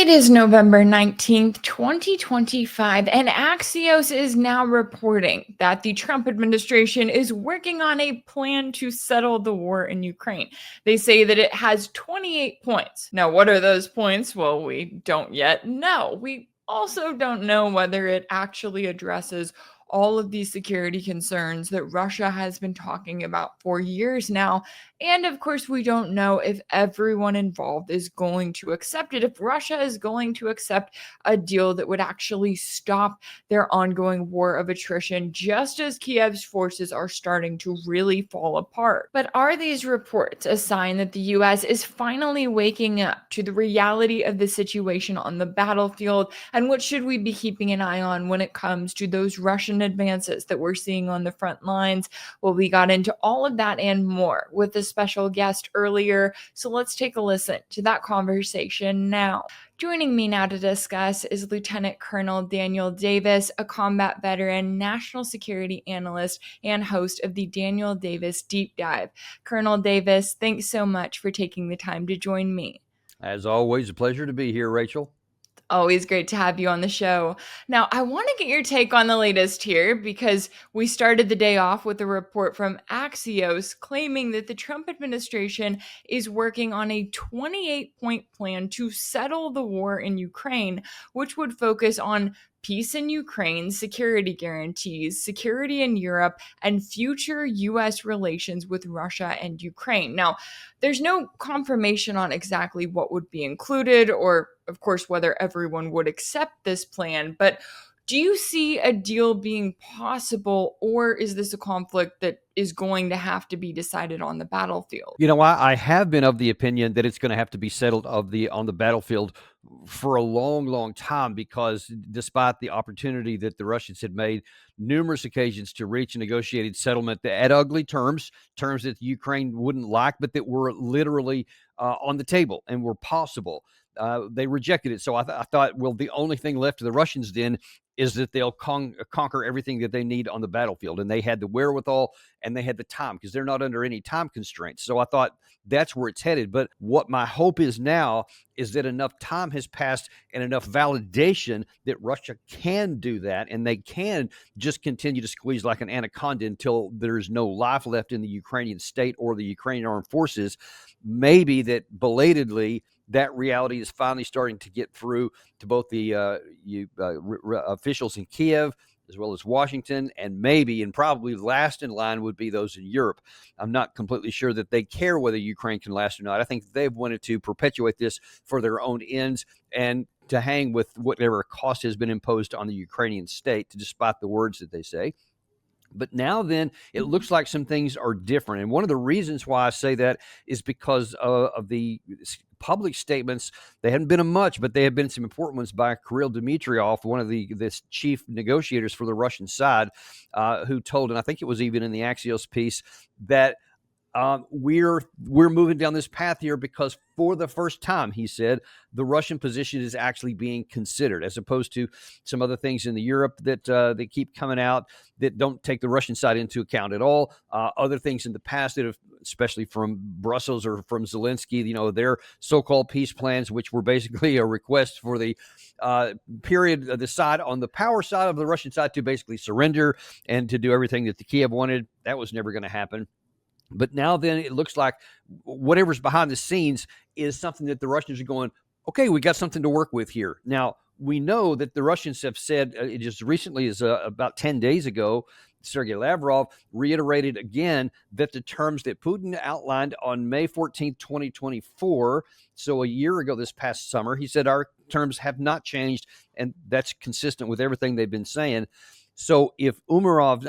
It is November 19th, 2025, and Axios is now reporting that the Trump administration is working on a plan to settle the war in Ukraine. They say that it has 28 points. Now, what are those points? Well, we don't yet know. We also don't know whether it actually addresses all of these security concerns that Russia has been talking about for years now. And of course, we don't know if everyone involved is going to accept it, if Russia is going to accept a deal that would actually stop their ongoing war of attrition, just as Kiev's forces are starting to really fall apart. But are these reports a sign that the US is finally waking up to the reality of the situation on the battlefield? And what should we be keeping an eye on when it comes to those Russian advances that we're seeing on the front lines? Well, we got into all of that and more with a special guest earlier, so let's take a listen to that conversation now. Joining me now to discuss is Lieutenant Colonel Daniel Davis, a combat veteran, national security analyst, and host of the Daniel Davis Deep Dive. Colonel Davis, thanks so much for taking the time to join me. As always, a pleasure to be here, Rachel. Always great to have you on the show. Now, I want to get your take on the latest here because we started the day off with a report from Axios claiming that the Trump administration is working on a 28-point plan to settle the war in Ukraine, which would focus on peace in Ukraine, security guarantees, security in Europe, and future U.S. relations with Russia and Ukraine. Now, there's no confirmation on exactly what would be included or, of course, whether everyone would accept this plan, but do you see a deal being possible, or is this a conflict that is going to have to be decided on the battlefield? You know, I have been of the opinion that it's going to have to be settled on the battlefield for a long, long time, because despite the opportunity that the Russians had made numerous occasions to reach a negotiated settlement at ugly terms that Ukraine wouldn't like, but that were literally on the table and were possible, they rejected it. So I thought, well, the only thing left to the Russians then is that they'll conquer everything that they need on the battlefield. And they had the wherewithal and they had the time because they're not under any time constraints. So I thought that's where it's headed. But what my hope is now is that enough time has passed and enough validation that Russia can do that, and they can just continue to squeeze like an anaconda until there's no life left in the Ukrainian state or the Ukrainian armed forces. Maybe that belatedly that reality is finally starting to get through to both the officials in Kiev as well as Washington, and maybe, and probably last in line would be those in Europe. I'm not completely sure that they care whether Ukraine can last or not. I think they've wanted to perpetuate this for their own ends and to hang with whatever cost has been imposed on the Ukrainian state, despite the words that they say. But now then, it looks like some things are different. And one of the reasons why I say that is because of the public statements. They haven't been much, but they have been some important ones by Kirill Dmitriev, one of the chief negotiators for the Russian side, who told, and I think it was even in the Axios piece, that we're moving down this path here because for the first time, he said, the Russian position is actually being considered, as opposed to some other things in the Europe that they keep coming out that don't take the Russian side into account at all. Other things in the past that have, especially from Brussels or from Zelensky, you know, their so-called peace plans, which were basically a request for the period of the side on the power side of the Russian side to basically surrender and to do everything that the Kiev wanted. That was never going to happen. But now then it looks like whatever's behind the scenes is something that the Russians are going, okay, we got something to work with here. Now, we know that the Russians have said just recently as about 10 days ago, Sergei Lavrov reiterated again that the terms that Putin outlined on May 14th, 2024, so a year ago this past summer, he said our terms have not changed, and that's consistent with everything they've been saying. So if Dmitriev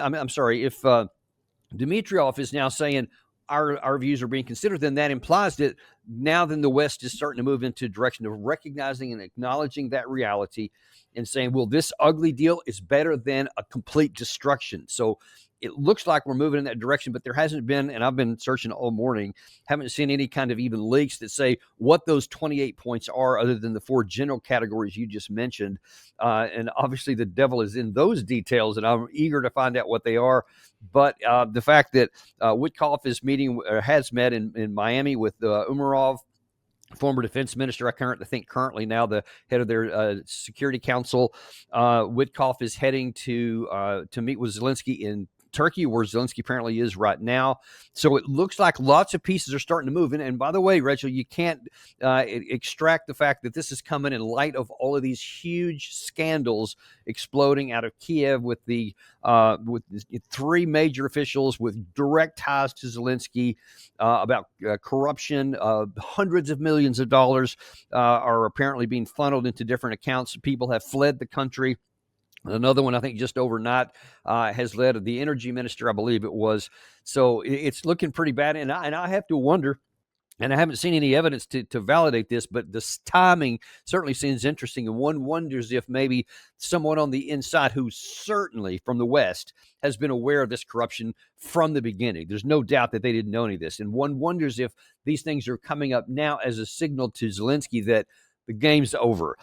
is now saying our views are being considered, then that implies that now then the West is starting to move into a direction of recognizing and acknowledging that reality and saying, well, this ugly deal is better than a complete destruction. So it looks like we're moving in that direction, but there hasn't been, and I've been searching all morning, haven't seen any kind of even leaks that say what those 28 points are other than the four general categories you just mentioned. And obviously the devil is in those details, and I'm eager to find out what they are. But the fact that Witkoff is meeting or has met in Miami with Umarov, former defense minister, I think currently now the head of their Security Council. Witkoff is heading to meet with Zelensky in Turkey, where Zelensky apparently is right now. So it looks like lots of pieces are starting to move. And by the way, Rachel, you can't extract the fact that this is coming in light of all of these huge scandals exploding out of Kiev with with 3 major officials with direct ties to Zelensky about corruption. Hundreds of millions of dollars are apparently being funneled into different accounts. People have fled the country. Another one, I think, just overnight has led the energy minister, I believe it was. So it's looking pretty bad. And I have to wonder, and I haven't seen any evidence to validate this, but this timing certainly seems interesting. And one wonders if maybe someone on the inside who certainly from the West has been aware of this corruption from the beginning. There's no doubt that they didn't know any of this. And one wonders if these things are coming up now as a signal to Zelensky that the game's over.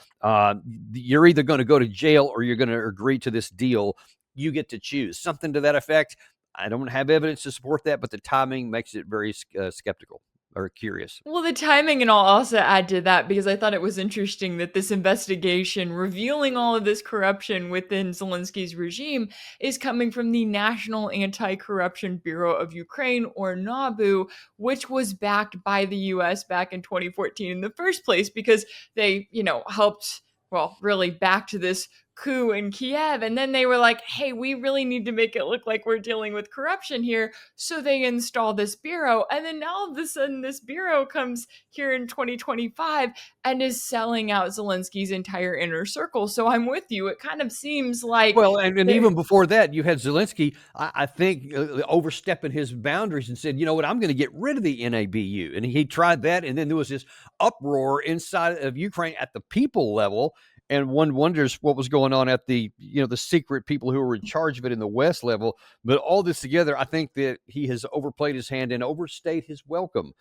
You're either going to go to jail or you're going to agree to this deal. You get to choose. Something to that effect. I don't have evidence to support that, but the timing makes it very skeptical or curious. Well, the timing, and I'll also add to that because I thought it was interesting that this investigation revealing all of this corruption within Zelensky's regime is coming from the National Anti-Corruption Bureau of Ukraine, or NABU, which was backed by the US back in 2014 in the first place because they, helped, well, really backed this coup in Kiev. And then they were like, hey, we really need to make it look like we're dealing with corruption here. So they installed this bureau. And then now all of a sudden, this bureau comes here in 2025 and is selling out Zelensky's entire inner circle. So I'm with you. It kind of seems like. Well, and even before that, you had Zelensky, I think, overstepping his boundaries and said, you know what, I'm going to get rid of the NABU. And he tried that. And then there was this uproar inside of Ukraine at the people level. And one wonders what was going on at the secret people who were in charge of it in the West level. But all this together, I think that he has overplayed his hand and overstayed his welcome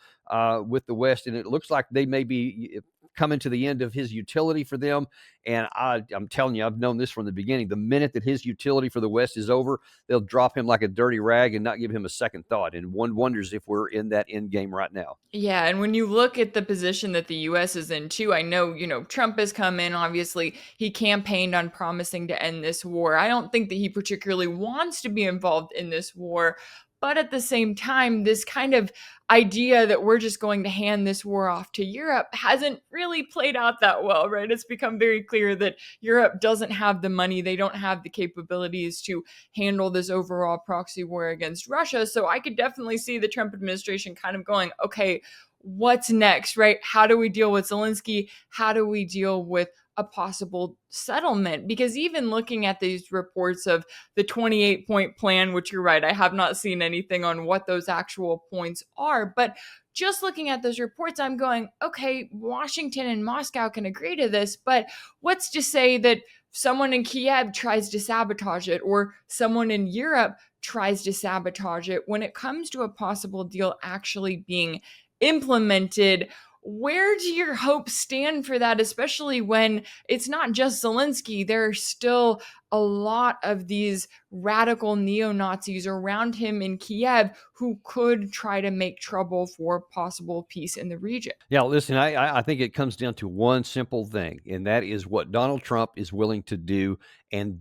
with the West. And it looks like they may be coming to the end of his utility for them. And I'm telling you, I've known this from the beginning. The minute that his utility for the West is over, they'll drop him like a dirty rag and not give him a second thought. And one wonders if we're in that end game right now. Yeah, and when you look at the position that the US is in too, I know, Trump has come in, obviously, he campaigned on promising to end this war. I don't think that he particularly wants to be involved in this war, but at the same time, this kind of idea that we're just going to hand this war off to Europe hasn't really played out that well, right? It's become very clear that Europe doesn't have the money, they don't have the capabilities to handle this overall proxy war against Russia. So I could definitely see the Trump administration kind of going, okay, what's next, right? How do we deal with Zelensky? How do we deal with a possible settlement? Because even looking at these reports of the 28-point plan, which you're right, I have not seen anything on what those actual points are, but just looking at those reports, I'm going, okay, Washington and Moscow can agree to this, but what's to say that someone in Kiev tries to sabotage it or someone in Europe tries to sabotage it when it comes to a possible deal actually being implemented? Where do your hopes stand for that, especially when it's not just Zelensky? There are still a lot of these radical neo-Nazis around him in Kiev who could try to make trouble for possible peace in the region. Yeah, listen, I think it comes down to one simple thing, and that is what Donald Trump is willing to do and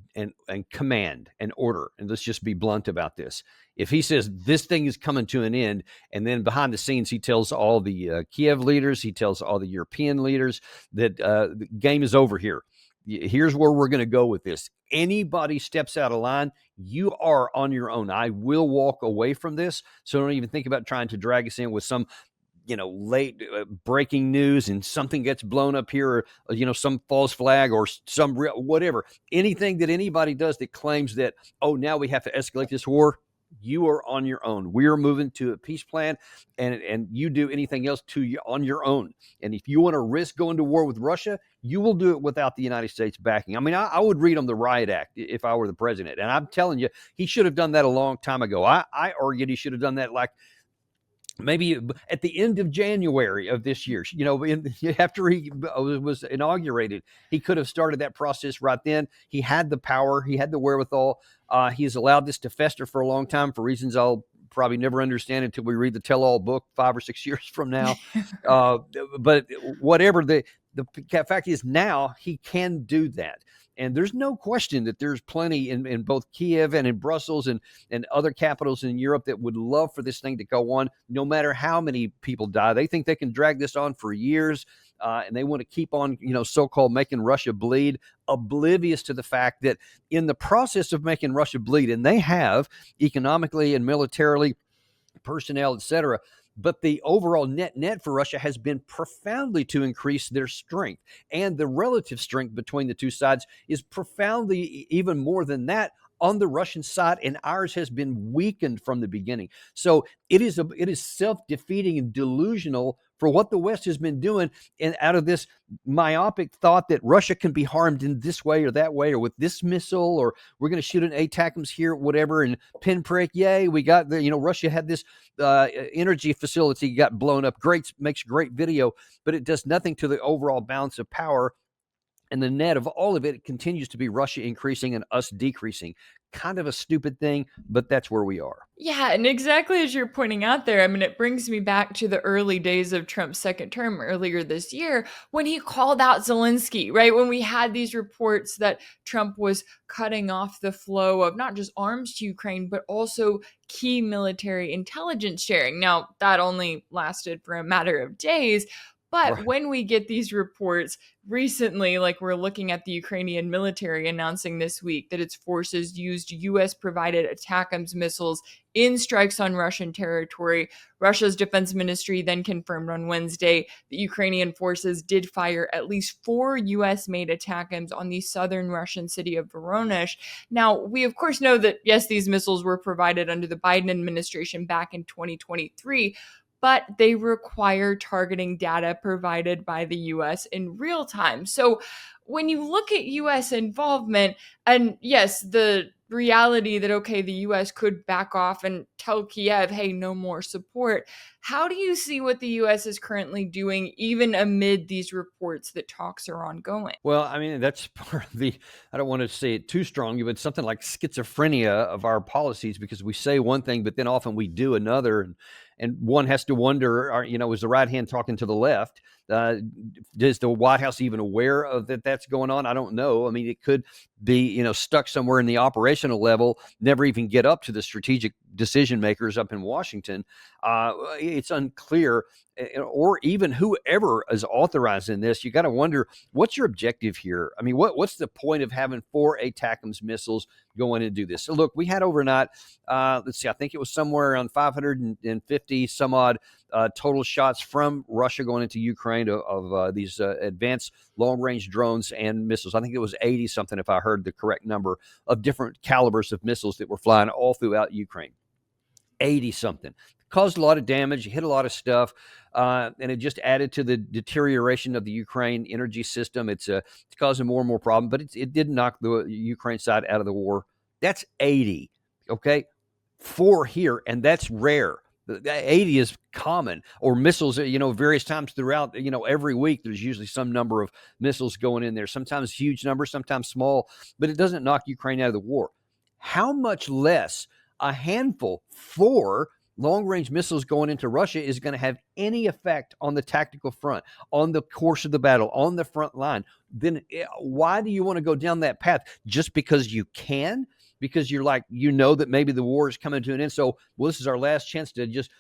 command and order. And let's just be blunt about this. If he says this thing is coming to an end, and then behind the scenes he tells all the Kiev leaders, he tells all the European leaders that the game is over here. Here's where we're going to go with this. Anybody steps out of line, you are on your own. I will walk away from this. So don't even think about trying to drag us in with some late breaking news and something gets blown up here, or, some false flag or some real, whatever. Anything that anybody does that claims that, oh, now we have to escalate this war, you are on your own. We are moving to a peace plan, and you do anything else on your own. And if you want to risk going to war with Russia, you will do it without the United States backing. I mean, I would read him the Riot Act if I were the president. And I'm telling you, he should have done that a long time ago. I argued he should have done that like maybe at the end of January of this year, after he was inaugurated. He could have started that process right then. He had the power. He had the wherewithal. He has allowed this to fester for a long time for reasons I'll probably never understand until we read the tell-all book 5 or 6 years from now. But whatever the fact is, now he can do that. And there's no question that there's plenty in both Kiev and in Brussels and other capitals in Europe that would love for this thing to go on, no matter how many people die. They think they can drag this on for years, and they want to keep on, so-called making Russia bleed, oblivious to the fact that in the process of making Russia bleed, and they have economically and militarily, personnel, etc., but the overall net for Russia has been profoundly to increase their strength. And the relative strength between the two sides is profoundly even more than that on the Russian side, and ours has been weakened from the beginning. So it is self-defeating and delusional for what the West has been doing, and out of this myopic thought that Russia can be harmed in this way or that way, or with this missile, or we're going to shoot an ATACMS here, whatever, and pinprick, yay, we got the, Russia had this energy facility got blown up. Great, makes great video, but it does nothing to the overall balance of power. And the net of all of it continues to be Russia increasing and us decreasing. Kind of a stupid thing, but that's where we are. Yeah, and exactly as you're pointing out there, I mean, it brings me back to the early days of Trump's second term earlier this year when he called out Zelensky, right? When we had these reports that Trump was cutting off the flow of not just arms to Ukraine, but also key military intelligence sharing. Now, that only lasted for a matter of days. But Right. when we get these reports recently, like we're looking at the Ukrainian military announcing this week that its forces used US-provided ATACMS missiles in strikes on Russian territory, Russia's defense ministry then confirmed on Wednesday that Ukrainian forces did fire at least 4 US-made ATACMS on the southern Russian city of Voronezh. Now, we of course know that, yes, these missiles were provided under the Biden administration back in 2023, but they require targeting data provided by the US in real time. So when you look at US involvement, and yes, the reality that, okay, the US could back off and tell Kiev, hey, no more support. How do you see what the US is currently doing, even amid these reports that talks are ongoing? Well, I mean, that's part of the, I don't want to say it too strong, but something like schizophrenia of our policies, because we say one thing, but then often we do another. And one has to wonder, is the right hand talking to the left? Is the White House even aware of that's going on? I don't know. I mean, it could be, stuck somewhere in the operational level, never even get up to the strategic decision makers up in Washington. It's unclear, or even whoever is authorizing this. You got to wonder, what's your objective here? I mean, what's the point of having 4 ATACMS missiles going to do this? So look, we had overnight, let's see, I think it was somewhere around 550 some odd total shots from Russia going into Ukraine of these advanced long-range drones and missiles. I think it was 80 something, if I heard the correct number, of different calibers of missiles that were flying all throughout Ukraine. 80 something. Caused a lot of damage, hit a lot of stuff, and it just added to the deterioration of the Ukraine energy system. It's causing more and more problems, but it did knock the Ukraine side out of the war. That's 80, okay? 4 here, and that's rare. 80 is common, or missiles, various times throughout, every week, there's usually some number of missiles going in there, sometimes huge numbers, sometimes small, but it doesn't knock Ukraine out of the war. How much less a handful, 4 long-range missiles going into Russia is going to have any effect on the tactical front, on the course of the battle, on the front line? Then why do you want to go down that path? Just because you can? Because you're like, that maybe the war is coming to an end. So, well, this is our last chance to just,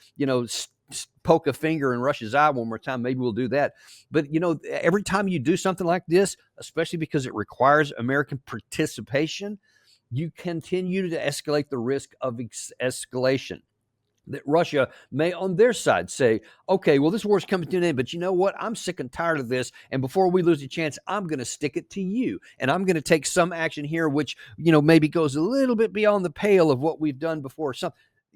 poke a finger in Russia's eye one more time. Maybe we'll do that. But, every time you do something like this, especially because it requires American participation, you continue to escalate the risk of escalation. That Russia may, on their side, say, okay, well, this war's coming to an end, but you know what? I'm sick and tired of this, and before we lose a chance, I'm going to stick it to you, and I'm going to take some action here which, maybe goes a little bit beyond the pale of what we've done before.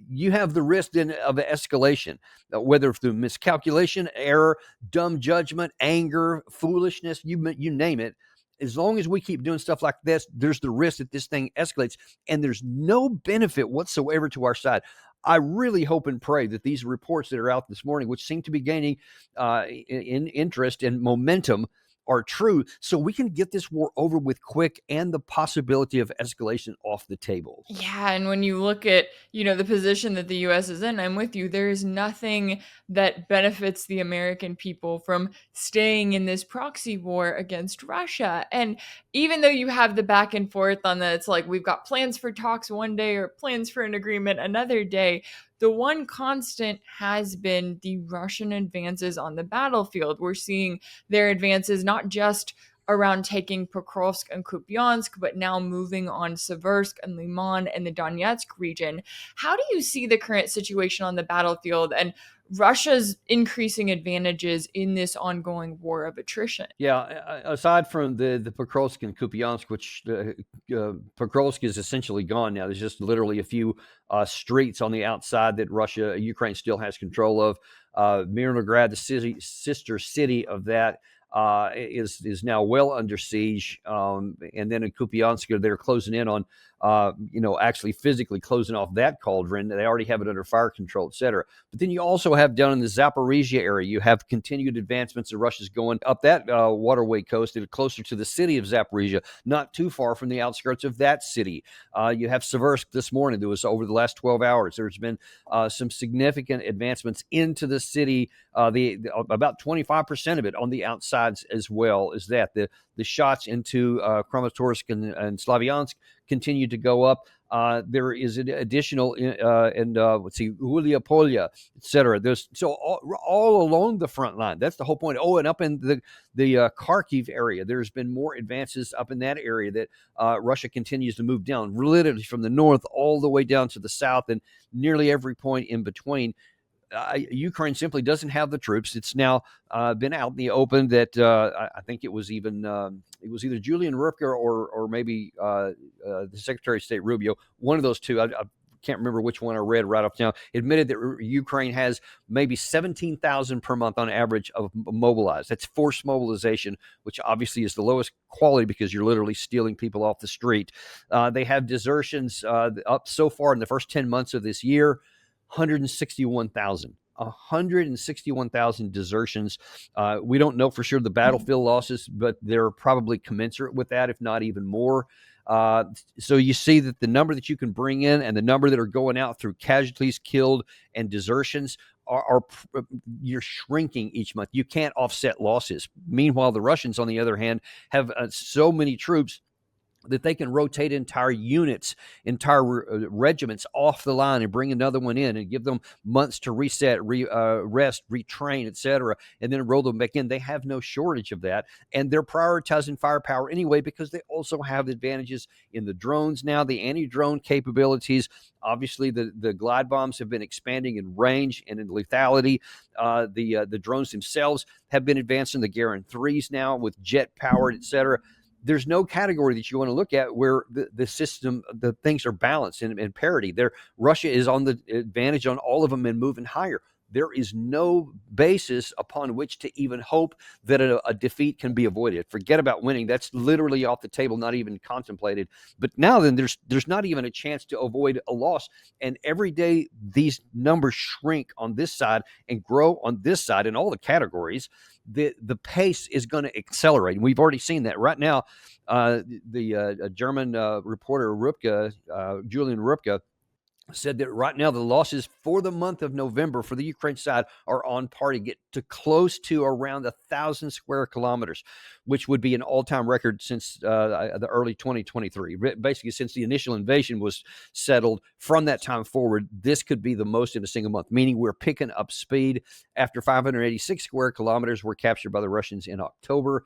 You have the risk then of escalation, whether through miscalculation, error, dumb judgment, anger, foolishness, you name it. As long as we keep doing stuff like this, there's the risk that this thing escalates, and there's no benefit whatsoever to our side. I really hope and pray that these reports that are out this morning, which seem to be gaining in interest and momentum, are true, so we can get this war over with quick and the possibility of escalation off the table. Yeah, and when you look at, the position that the US is in, I'm with you. There is nothing that benefits the American people from staying in this proxy war against Russia. And even though you have the back and forth on that, it's like we've got plans for talks one day or plans for an agreement another day. The one constant has been the Russian advances on the battlefield. We're seeing their advances not just around taking Pokrovsk and Kupiansk, but now moving on Seversk and Liman and the Donetsk region. How do you see the current situation on the battlefield and Russia's increasing advantages in this ongoing war of attrition? Yeah, aside from the Pokrovsk and Kupiansk, which Pokrovsk is essentially gone now. There's just literally a few streets on the outside that Ukraine still has control of. Mirnograd, the sister city of that, is now well under siege. And then in Kupiansk, they're closing in on, actually physically closing off that cauldron. They already have it under fire control, et cetera. But then you also have down in the Zaporizhia area, you have continued advancements of Russia's going up that waterway coast, closer to the city of Zaporizhia, not too far from the outskirts of that city. You have Seversk this morning. There was over the last 12 hours. There's been some significant advancements into the city. About 25% of it on the outsides as well as that. The shots into Kramatorsk and Slavyansk continue to go up. There is an additional Uliapolya, et cetera. There's all along the front line. That's the whole point. Oh, and up in the Kharkiv area, there's been more advances up in that area that Russia continues to move down, literally from the north all the way down to the south, and nearly every point in between. Ukraine simply doesn't have the troops. It's now been out in the open that I think it was either Julian Rupka or maybe the Secretary of State Rubio, one of those two. I can't remember which one I read right off now, admitted that Ukraine has maybe 17,000 per month on average of mobilized. That's forced mobilization, which obviously is the lowest quality because you're literally stealing people off the street. They have desertions up so far in the first 10 months of this year. 161,000 desertions. We don't know for sure the battlefield losses, but they're probably commensurate with that, if not even more. So you see that the number that you can bring in and the number that are going out through casualties, killed, and desertions are you're shrinking each month. You can't offset losses. Meanwhile, the Russians, on the other hand, have so many troops that they can rotate entire units, entire regiments off the line and bring another one in and give them months to reset, rest, retrain, etc., and then roll them back in. They have no shortage of that, and they're prioritizing firepower anyway because they also have advantages in the drones now, the anti-drone capabilities. Obviously, the glide bombs have been expanding in range and in lethality. The drones themselves have been advancing. The Garin 3s now with jet-powered, etc. There's no category that you want to look at where the system, the things are balanced and parity. Russia is on the advantage on all of them and moving higher. There is no basis upon which to even hope that a defeat can be avoided. Forget about winning. That's literally off the table, not even contemplated. But now then there's not even a chance to avoid a loss. And every day these numbers shrink on this side and grow on this side in all the categories. The pace is going to accelerate. And we've already seen that right now. The German reporter Julian Rupka, said that right now the losses for the month of November for the Ukraine side are on par to get to close to around 1,000 square kilometers, which would be an all-time record since the early 2023. Basically, since the initial invasion was settled, from that time forward, this could be the most in a single month, meaning we're picking up speed. After 586 square kilometers were captured by the Russians in October,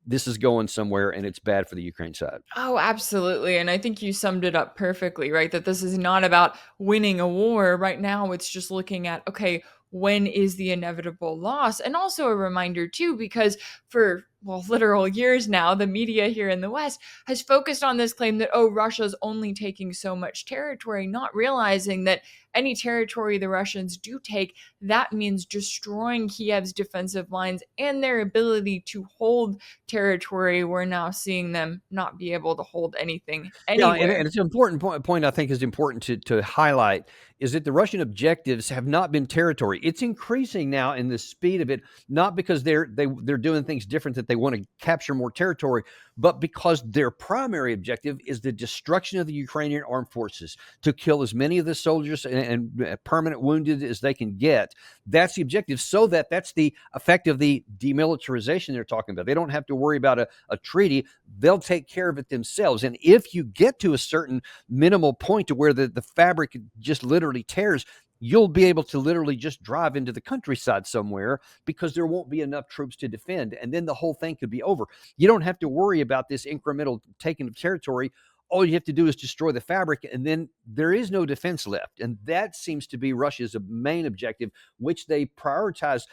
this is going somewhere, and it's bad for the Ukraine side. Oh, absolutely. And I think you summed it up perfectly, right? That this is not about winning a war. Right now, it's just looking at, okay, when is the inevitable loss? And also a reminder, too, because for literal years now, the media here in the West has focused on this claim that, oh, Russia's only taking so much territory, not realizing that any territory the Russians do take, that means destroying Kiev's defensive lines and their ability to hold territory. We're now seeing them not be able to hold anything anywhere. Yeah, and it's an important point I think is important to highlight is that the Russian objectives have not been territory. It's increasing now in the speed of it, not because they're doing things different that they want to capture more territory, but because their primary objective is the destruction of the Ukrainian armed forces, to kill as many of the soldiers and permanent wounded as they can get. That's the objective, so that's the effect of the demilitarization they're talking about. They don't have to worry about a treaty. They'll take care of it themselves. And if you get to a certain minimal point to where the fabric just literally tears, you'll be able to literally just drive into the countryside somewhere because there won't be enough troops to defend. And then the whole thing could be over. You don't have to worry about this incremental taking of territory. All you have to do is destroy the fabric, and then there is no defense left. And that seems to be Russia's main objective, which they prioritize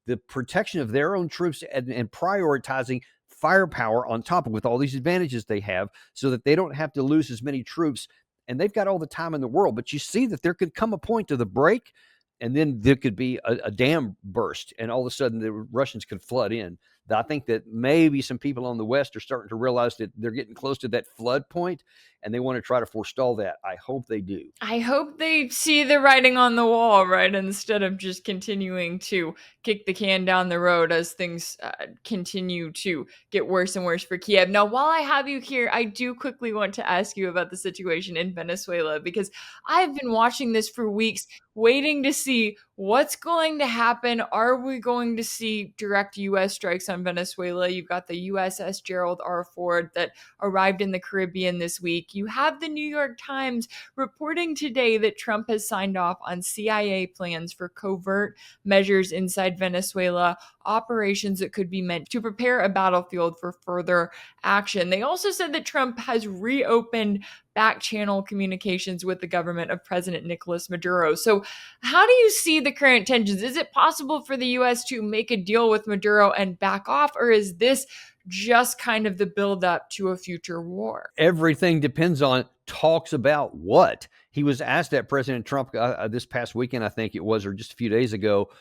the protection of their own troops and prioritizing firepower on top of, with all these advantages they have, so that they don't have to lose as many troops. And they've got all the time in the world, but you see that there could come a point to the break, and then there could be a dam burst, and all of a sudden the Russians could flood in. I think that maybe some people on the West are starting to realize that they're getting close to that flood point, and they want to try to forestall that. I hope they do. I hope they see the writing on the wall, right? Instead of just continuing to kick the can down the road as things continue to get worse and worse for Kiev. Now, while I have you here, I do quickly want to ask you about the situation in Venezuela, because I've been watching this for weeks, waiting to see what's going to happen. Are we going to see direct U.S. strikes on Venezuela? You've got the USS Gerald R. Ford that arrived in the Caribbean this week. You have the New York Times reporting today that Trump has signed off on CIA plans for covert measures inside Venezuela, operations that could be meant to prepare a battlefield for further action. They also said that Trump has reopened back channel communications with the government of President Nicolas Maduro. So how do you see the current tensions? Is it possible for the U.S. to make a deal with Maduro and back off, or is this just kind of the buildup to a future war? Everything depends on talks about what. He was asked that, President Trump, this past weekend, I think it was, or just a few days ago,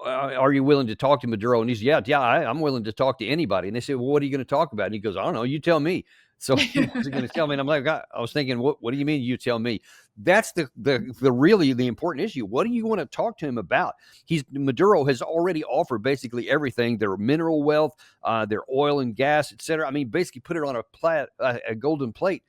are you willing to talk to Maduro? And he's, I'm willing to talk to anybody. And they said, well, what are you going to talk about? And he goes, I don't know, you tell me. So he wasn't going to tell me. And I'm like, I was thinking, what do you mean you tell me? That's the really the important issue. What do you want to talk to him about? Maduro has already offered basically everything, their mineral wealth, their oil and gas, et cetera. I mean, basically put it on a golden plate.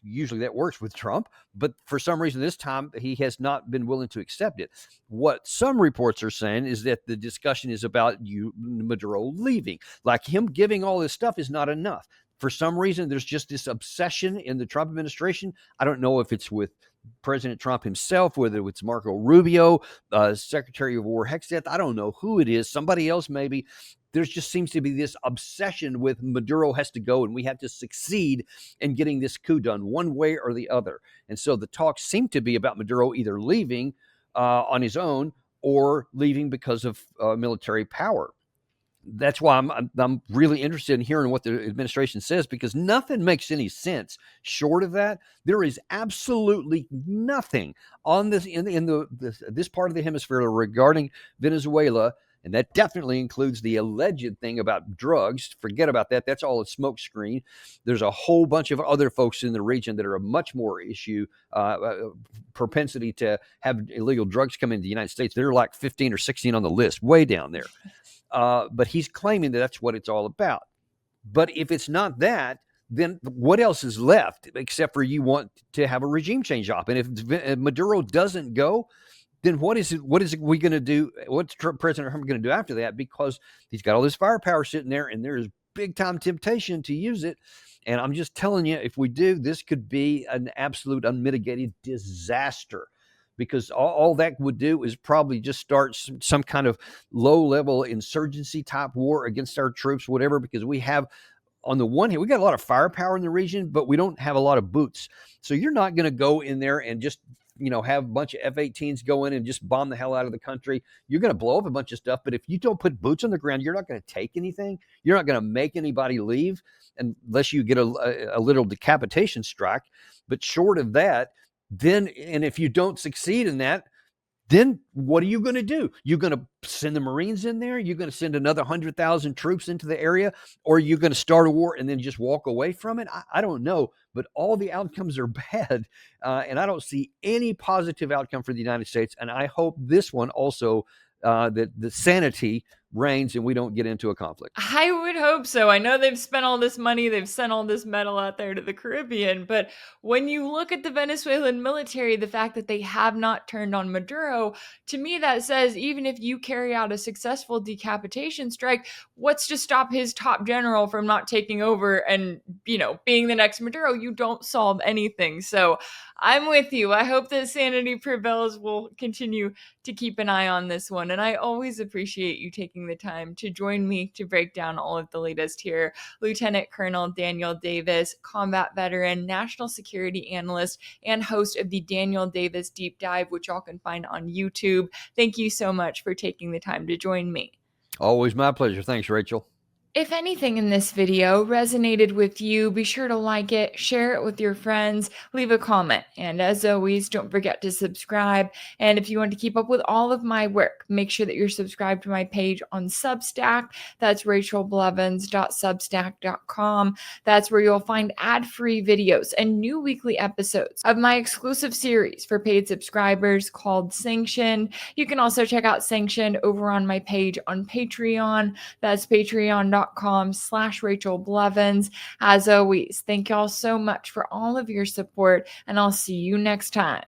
Usually that works with Trump, but for some reason this time he has not been willing to accept it. What some reports are saying is that the discussion is about Maduro leaving. Like, him giving all this stuff is not enough. For some reason, there's just this obsession in the Trump administration. I don't know if it's with President Trump himself, whether it's Marco Rubio, Secretary of War Hexteth. I don't know who it is. Somebody else maybe. There just seems to be this obsession with Maduro has to go, and we have to succeed in getting this coup done one way or the other. And so the talks seem to be about Maduro either leaving on his own or leaving because of military power. That's why I'm really interested in hearing what the administration says, because nothing makes any sense short of that. There is absolutely nothing on this in this part of the hemisphere regarding Venezuela, and that definitely includes the alleged thing about drugs. Forget about that. That's all a smokescreen. There's a whole bunch of other folks in the region that are a much more issue propensity to have illegal drugs come into the United States. They're like 15 or 16 on the list, way down there. But he's claiming that that's what it's all about. But if it's not that, then what else is left except for you want to have a regime change op? And if Maduro doesn't go, then what is we going to do? What's President Trump going to do after that? Because he's got all this firepower sitting there, and there is big time temptation to use it. And I'm just telling you, if we do, this could be an absolute unmitigated disaster. Because all that would do is probably just start some kind of low-level insurgency type war against our troops, whatever, because we have, on the one hand, we got a lot of firepower in the region, but we don't have a lot of boots. So you're not going to go in there and just, have a bunch of F-18s go in and just bomb the hell out of the country. You're going to blow up a bunch of stuff, but if you don't put boots on the ground, you're not going to take anything. You're not going to make anybody leave unless you get a little decapitation strike. But short of that, then, and if you don't succeed in that, then what are you going to do? You're going to send the Marines in there? You're going to send another 100,000 troops into the area? Or you're going to start a war and then just walk away from it? I don't know, but all the outcomes are bad. And I don't see any positive outcome for the United States. And I hope this one also, that the sanity reigns and we don't get into a conflict. I would hope so. I know they've spent all this money, they've sent all this metal out there to the Caribbean, but when you look at the Venezuelan military, the fact that they have not turned on Maduro, to me that says even if you carry out a successful decapitation strike, what's to stop his top general from not taking over and, being the next Maduro? You don't solve anything. So I'm with you. I hope that sanity prevails. We'll continue to keep an eye on this one. And I always appreciate you taking the time to join me to break down all of the latest here. Lieutenant Colonel Daniel Davis, combat veteran, national security analyst, and host of the Daniel Davis Deep Dive, which y'all can find on YouTube. Thank you so much for taking the time to join me. Always my pleasure. Thanks, Rachel. If anything in this video resonated with you, be sure to like it, share it with your friends, leave a comment, and as always, don't forget to subscribe. And if you want to keep up with all of my work, make sure that you're subscribed to my page on Substack. That's rachelblevins.substack.com. That's where you'll find ad-free videos and new weekly episodes of my exclusive series for paid subscribers called Sanctioned. You can also check out Sanctioned over on my page on Patreon. That's patreon.com/Rachel Blevins. As always, thank y'all so much for all of your support, and I'll see you next time.